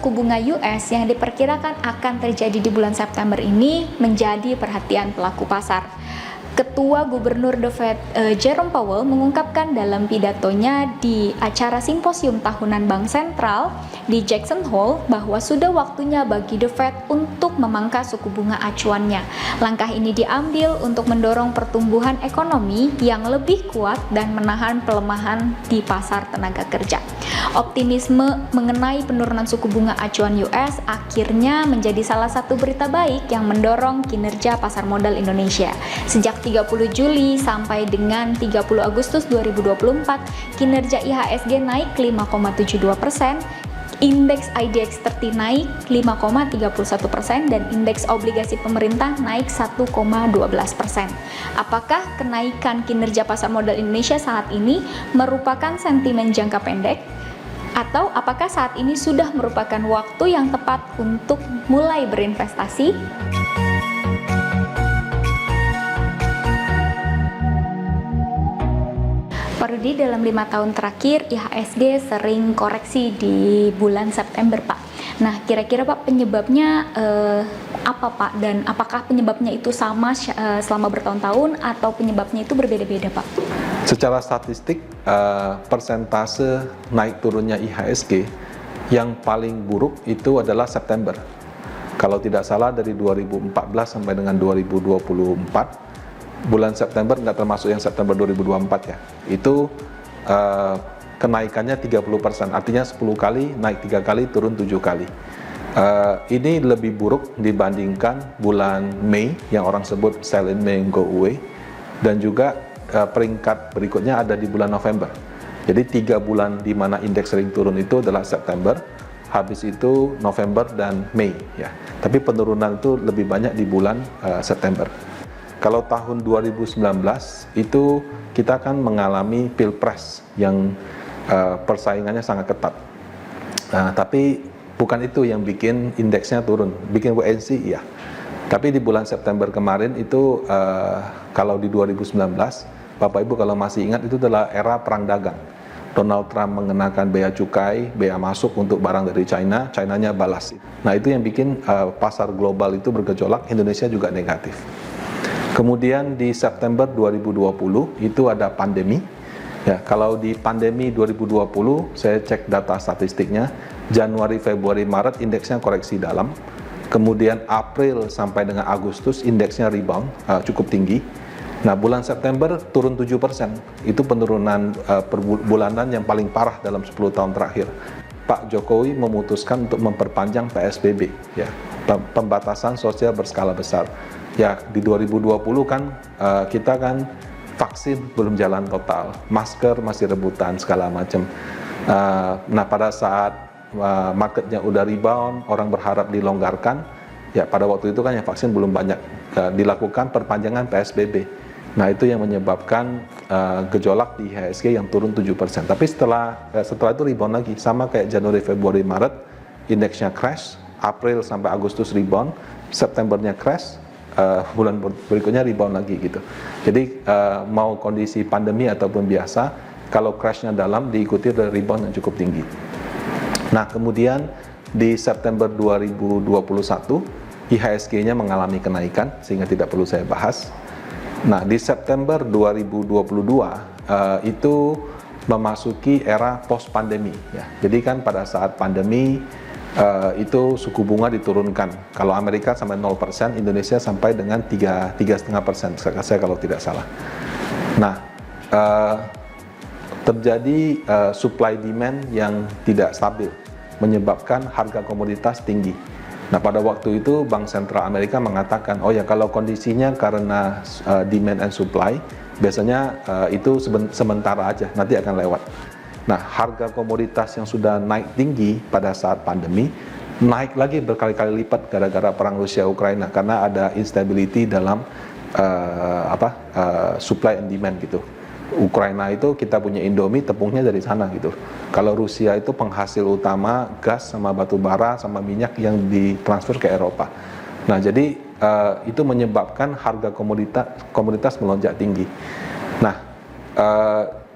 suku bunga US yang diperkirakan akan terjadi di bulan September ini menjadi perhatian pelaku pasar. Ketua Gubernur The Fed Jerome Powell mengungkapkan dalam pidatonya di acara simposium tahunan Bank Sentral di Jackson Hole bahwa sudah waktunya bagi The Fed untuk memangkas suku bunga acuannya. Langkah ini diambil untuk mendorong pertumbuhan ekonomi yang lebih kuat dan menahan pelemahan di pasar tenaga kerja. Optimisme mengenai penurunan suku bunga acuan US akhirnya menjadi salah satu berita baik yang mendorong kinerja pasar modal Indonesia. Sejak 30 Juli sampai dengan 30 Agustus 2024, kinerja IHSG naik 5,72%, indeks IDX 30 naik 5,31% dan indeks obligasi pemerintah naik 1,12%. Apakah kenaikan kinerja pasar modal Indonesia saat ini merupakan sentimen jangka pendek? Atau apakah saat ini sudah merupakan waktu yang tepat untuk mulai berinvestasi? Pak Rudi, dalam 5 tahun terakhir IHSG sering koreksi di bulan September, Pak. Nah, kira-kira Pak penyebabnya apa Pak? Dan apakah penyebabnya itu sama selama bertahun-tahun atau penyebabnya itu berbeda-beda, Pak? Secara statistik, persentase naik turunnya IHSG yang paling buruk itu adalah September. Kalau tidak salah dari 2014 sampai dengan 2024, bulan September nggak termasuk yang September 2024 ya, itu kenaikannya 30%, artinya 10 kali naik 3 kali, turun 7 kali. Ini lebih buruk dibandingkan bulan Mei yang orang sebut sell in May go away, dan juga peringkat berikutnya ada di bulan November. Jadi 3 bulan di mana indeks sering turun itu adalah September, habis itu November dan Mei ya. Tapi penurunan itu lebih banyak di bulan September. Kalau tahun 2019 itu kita kan mengalami pilpres yang persaingannya sangat ketat. Tapi bukan itu yang bikin indeksnya turun, bikin WNC ya. Tapi di bulan September kemarin itu kalau di 2019, Bapak Ibu kalau masih ingat itu adalah era perang dagang. Donald Trump mengenakan bea cukai, bea masuk untuk barang dari China, China-nya balas. Nah itu yang bikin pasar global itu bergejolak, Indonesia juga negatif. Kemudian di September 2020 itu ada pandemi. Ya, kalau di pandemi 2020 saya cek data statistiknya, Januari, Februari, Maret indeksnya koreksi dalam. Kemudian April sampai dengan Agustus indeksnya rebound cukup tinggi. Nah, bulan September turun 7%. Itu penurunan per bulanan yang paling parah dalam 10 tahun terakhir. Pak Jokowi memutuskan untuk memperpanjang PSBB, ya, pembatasan sosial berskala besar. Ya, di 2020 kan kita kan vaksin belum jalan total, masker masih rebutan segala macam. Nah, pada saat marketnya udah rebound, orang berharap dilonggarkan, ya pada waktu itu kan yang vaksin belum banyak, dilakukan perpanjangan PSBB. Nah, itu yang menyebabkan gejolak di IHSG yang turun 7%. Tapi setelah itu rebound lagi, sama kayak Januari, Februari, Maret, indeksnya crash, April sampai Agustus rebound, Septembernya crash, bulan berikutnya rebound lagi gitu. Jadi mau kondisi pandemi ataupun biasa, kalau crashnya dalam diikuti dari rebound yang cukup tinggi. Nah, kemudian di September 2021 IHSG-nya mengalami kenaikan sehingga tidak perlu saya bahas. Nah, di September 2022 itu memasuki era post pandemi ya. Jadi kan pada saat pandemi itu suku bunga diturunkan. Kalau Amerika sampai 0%, Indonesia sampai dengan 3,5%, saya kalau tidak salah. Nah, terjadi supply demand yang tidak stabil, menyebabkan harga komoditas tinggi. Nah, pada waktu itu Bank Sentral Amerika mengatakan, oh ya kalau kondisinya karena demand and supply, biasanya itu sementara aja, nanti akan lewat. Nah, harga komoditas yang sudah naik tinggi pada saat pandemi, naik lagi berkali-kali lipat gara-gara perang Rusia-Ukraina, karena ada instability dalam supply and demand gitu. Ukraina itu kita punya Indomie, tepungnya dari sana gitu. Kalau Rusia itu penghasil utama gas sama batu bara sama minyak yang ditransfer ke Eropa. Nah, jadi itu menyebabkan harga komoditas melonjak tinggi. Nah,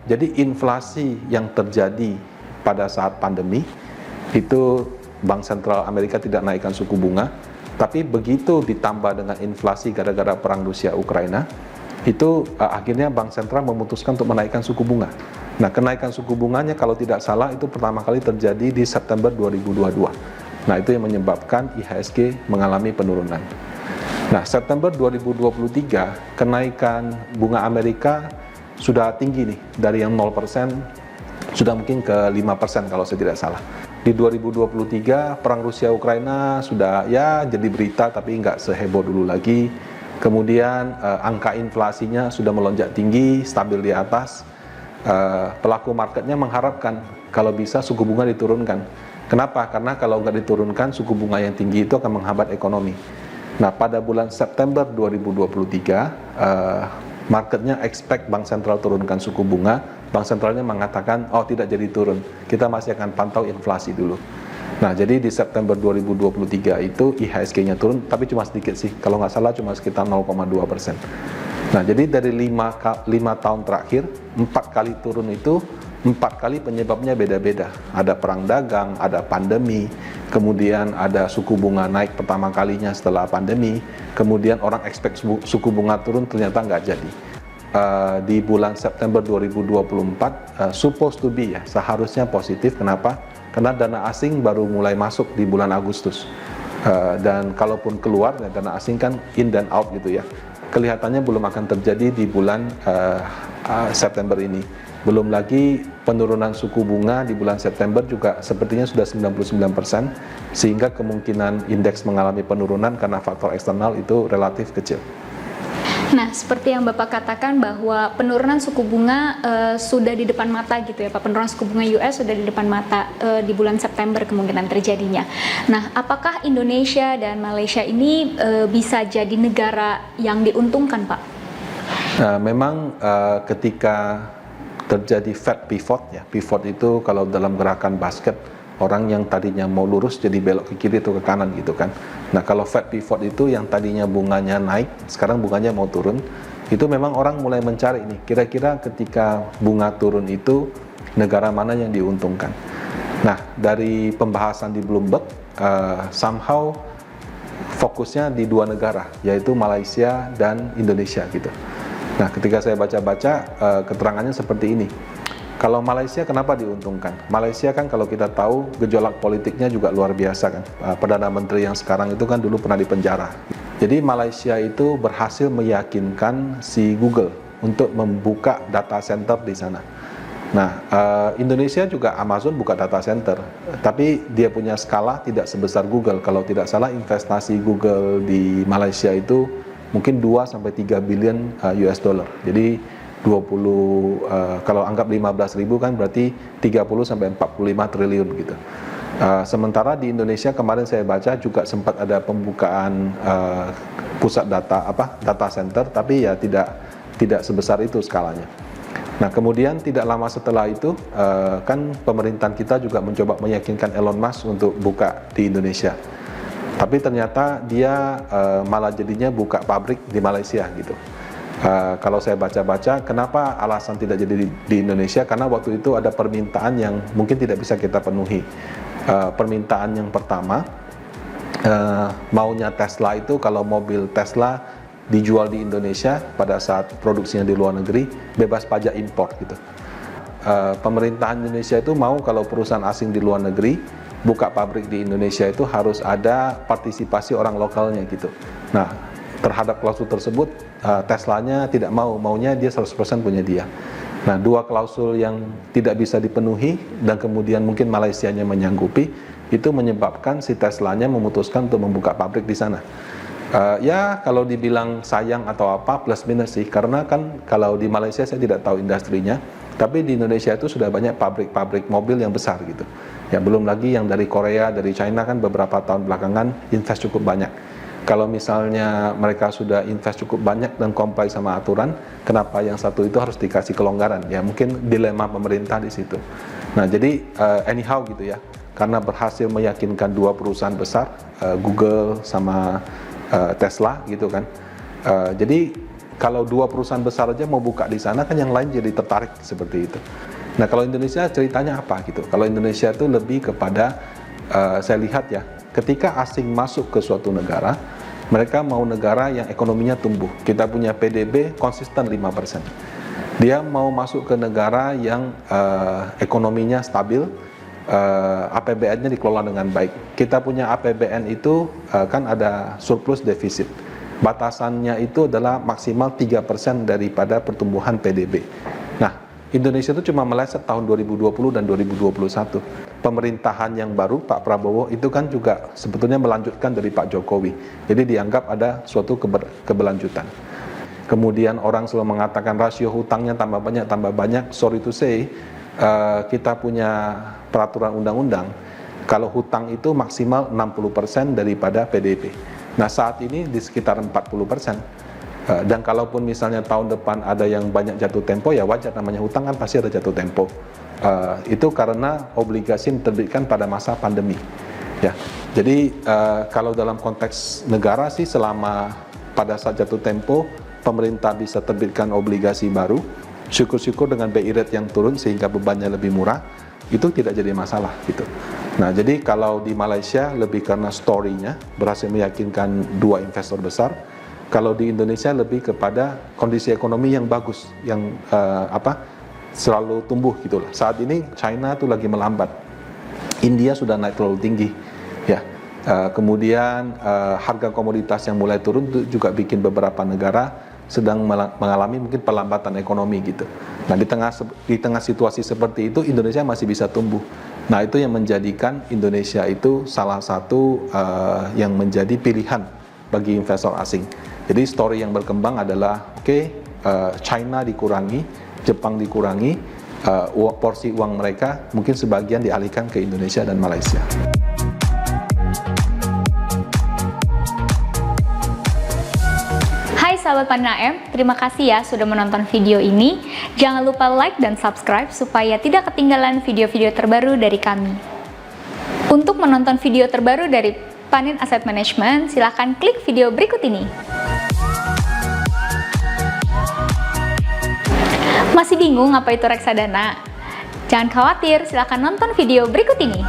jadi inflasi yang terjadi pada saat pandemi itu Bank Sentral Amerika tidak naikkan suku bunga, tapi begitu ditambah dengan inflasi gara-gara perang Rusia Ukraina, itu akhirnya Bank Sentral memutuskan untuk menaikkan suku bunga. Nah, kenaikan suku bunganya kalau tidak salah itu pertama kali terjadi di September 2022. Nah, itu yang menyebabkan IHSG mengalami penurunan. Nah, September 2023 kenaikan bunga Amerika sudah tinggi nih, dari yang 0% sudah mungkin ke 5% kalau saya tidak salah. Di 2023 perang Rusia Ukraina sudah ya jadi berita tapi nggak seheboh dulu lagi. Kemudian angka inflasinya sudah melonjak tinggi, stabil di atas. Pelaku marketnya mengharapkan kalau bisa suku bunga diturunkan. Kenapa? Karena kalau nggak diturunkan suku bunga yang tinggi itu akan menghambat ekonomi. Nah, pada bulan September 2023 marketnya expect Bank Sentral turunkan suku bunga. Bank Sentralnya mengatakan, oh tidak jadi turun, kita masih akan pantau inflasi dulu. Nah, jadi di September 2023 itu IHSG-nya turun, tapi cuma sedikit sih, kalau nggak salah cuma sekitar 0,2%. Nah, jadi dari 5 tahun terakhir, 4 kali turun itu, 4 kali penyebabnya beda-beda. Ada perang dagang, ada pandemi, kemudian ada suku bunga naik pertama kalinya setelah pandemi, kemudian orang expect suku bunga turun, ternyata nggak jadi. Di bulan September 2024 supposed to be ya, seharusnya positif. Kenapa? Karena dana asing baru mulai masuk di bulan Agustus, dan kalaupun keluar ya, dana asing kan in dan out gitu ya, kelihatannya belum akan terjadi di bulan September ini. Belum lagi penurunan suku bunga di bulan September juga sepertinya sudah 99%, sehingga kemungkinan indeks mengalami penurunan karena faktor eksternal itu relatif kecil. Nah, seperti yang Bapak katakan bahwa penurunan suku bunga sudah di depan mata gitu ya Pak, penurunan suku bunga US sudah di depan mata di bulan September kemungkinan terjadinya. Nah, apakah Indonesia dan Malaysia ini bisa jadi negara yang diuntungkan Pak? Memang ketika terjadi Fed pivot ya, pivot itu kalau dalam gerakan basket, orang yang tadinya mau lurus jadi belok ke kiri atau ke kanan gitu kan. Nah, kalau Fed pivot itu yang tadinya bunganya naik, sekarang bunganya mau turun, itu memang orang mulai mencari nih, kira-kira ketika bunga turun itu negara mana yang diuntungkan. Nah, dari pembahasan di Bloomberg, somehow fokusnya di 2 negara, yaitu Malaysia dan Indonesia gitu. Nah, ketika saya baca-baca, keterangannya seperti ini. Kalau Malaysia kenapa diuntungkan? Malaysia kan kalau kita tahu gejolak politiknya juga luar biasa kan. Perdana Menteri yang sekarang itu kan dulu pernah dipenjara. Jadi Malaysia itu berhasil meyakinkan si Google untuk membuka data center di sana. Nah, Indonesia juga Amazon buka data center, tapi dia punya skala tidak sebesar Google. Kalau tidak salah investasi Google di Malaysia itu mungkin 2-3 billion US dollar. Jadi 20 kalau anggap 15.000 kan berarti 30-45 triliun gitu. Sementara di Indonesia kemarin saya baca juga sempat ada pembukaan pusat data center, tapi ya tidak sebesar itu skalanya. Nah, kemudian tidak lama setelah itu kan pemerintahan kita juga mencoba meyakinkan Elon Musk untuk buka di Indonesia. Tapi ternyata dia malah jadinya buka pabrik di Malaysia gitu. Kalau saya baca-baca, kenapa alasan tidak jadi di Indonesia? Karena waktu itu ada permintaan yang mungkin tidak bisa kita penuhi. Permintaan yang pertama, maunya Tesla itu kalau mobil Tesla dijual di Indonesia pada saat produksinya di luar negeri, bebas pajak impor gitu. Pemerintahan Indonesia itu mau kalau perusahaan asing di luar negeri buka pabrik di Indonesia itu harus ada partisipasi orang lokalnya gitu. Nah, terhadap klausul tersebut Teslanya tidak maunya dia 100% punya dia. Nah, 2 klausul yang tidak bisa dipenuhi dan kemudian mungkin Malaysianya menyanggupi, itu menyebabkan si Teslanya memutuskan untuk membuka pabrik di sana. Ya kalau dibilang sayang atau apa, plus minus sih, karena kan kalau di Malaysia saya tidak tahu industrinya, tapi di Indonesia itu sudah banyak pabrik-pabrik mobil yang besar gitu. Ya, belum lagi yang dari Korea, dari China kan beberapa tahun belakangan invest cukup banyak. Kalau misalnya mereka sudah invest cukup banyak dan comply sama aturan, kenapa yang satu itu harus dikasih kelonggaran? Ya mungkin dilema pemerintah di situ. Nah, jadi anyhow gitu ya, karena berhasil meyakinkan 2 perusahaan besar, Google sama Tesla gitu kan. Jadi kalau 2 perusahaan besar aja mau buka di sana kan yang lain jadi tertarik seperti itu. Nah, kalau Indonesia ceritanya apa gitu? Kalau Indonesia itu lebih kepada saya lihat ya, ketika asing masuk ke suatu negara, mereka mau negara yang ekonominya tumbuh. Kita punya PDB konsisten 5%. Dia mau masuk ke negara yang ekonominya stabil, APBN-nya dikelola dengan baik. Kita punya APBN itu kan ada surplus defisit. Batasannya itu adalah maksimal 3% daripada pertumbuhan PDB. Nah, Indonesia itu cuma meleset tahun 2020 dan 2021. Pemerintahan yang baru, Pak Prabowo, itu kan juga sebetulnya melanjutkan dari Pak Jokowi. Jadi dianggap ada suatu keberlanjutan. Kemudian orang selalu mengatakan rasio hutangnya tambah banyak. Sorry to say, kita punya peraturan undang-undang, kalau hutang itu maksimal 60% daripada PDB. Nah, saat ini di sekitar 40%. Dan kalaupun misalnya tahun depan ada yang banyak jatuh tempo, ya wajar, namanya hutang kan pasti ada jatuh tempo. Itu karena obligasi yang diterbitkan pada masa pandemi. Ya, jadi kalau dalam konteks negara sih, selama pada saat jatuh tempo pemerintah bisa terbitkan obligasi baru, syukur-syukur dengan BI rate yang turun sehingga bebannya lebih murah, itu tidak jadi masalah gitu. Nah, jadi kalau di Malaysia lebih karena story-nya berhasil meyakinkan dua investor besar. Kalau di Indonesia lebih kepada kondisi ekonomi yang bagus, yang selalu tumbuh gitulah. Saat ini China tuh lagi melambat, India sudah naik terlalu tinggi, ya. Kemudian harga komoditas yang mulai turun itu juga bikin beberapa negara sedang mengalami mungkin perlambatan ekonomi gitu. Nah, di tengah situasi seperti itu Indonesia masih bisa tumbuh. Nah, itu yang menjadikan Indonesia itu salah satu yang menjadi pilihan bagi investor asing. Jadi story yang berkembang adalah China dikurangi, Jepang dikurangi, porsi uang mereka mungkin sebagian dialihkan ke Indonesia dan Malaysia. Hai sahabat Panin AM, terima kasih ya sudah menonton video ini. Jangan lupa like dan subscribe supaya tidak ketinggalan video-video terbaru dari kami. Untuk menonton video terbaru dari Panin Asset Management, silahkan klik video berikut ini. Masih bingung apa itu reksadana? Jangan khawatir, silahkan nonton video berikut ini.